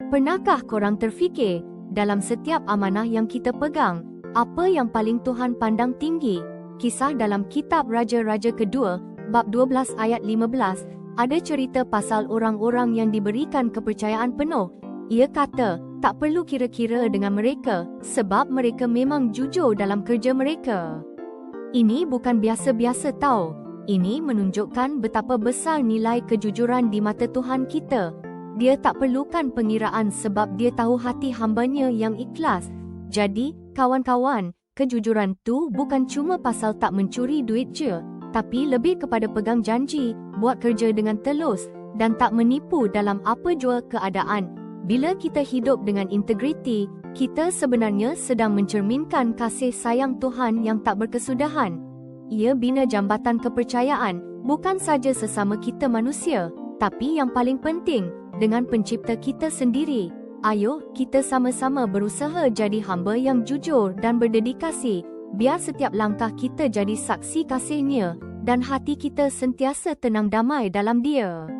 Pernahkah korang terfikir, dalam setiap amanah yang kita pegang, apa yang paling Tuhan pandang tinggi? Kisah dalam kitab Raja-Raja Kedua, bab 12 ayat 15, ada cerita pasal orang-orang yang diberikan kepercayaan penuh. Ia kata, tak perlu kira-kira dengan mereka, sebab mereka memang jujur dalam kerja mereka. Ini bukan biasa-biasa tau. Ini menunjukkan betapa besar nilai kejujuran di mata Tuhan kita. Dia tak perlukan pengiraan sebab dia tahu hati hambanya yang ikhlas. Jadi, kawan-kawan, kejujuran tu bukan cuma pasal tak mencuri duit je, tapi lebih kepada pegang janji, buat kerja dengan telus, dan tak menipu dalam apa jua keadaan. Bila kita hidup dengan integriti, kita sebenarnya sedang mencerminkan kasih sayang Tuhan yang tak berkesudahan. Ia bina jambatan kepercayaan, bukan saja sesama kita manusia, tapi yang paling penting, dengan pencipta kita sendiri. Ayo, kita sama-sama berusaha jadi hamba yang jujur dan berdedikasi, biar setiap langkah kita jadi saksi kasih-Nya, dan hati kita sentiasa tenang damai dalam Dia.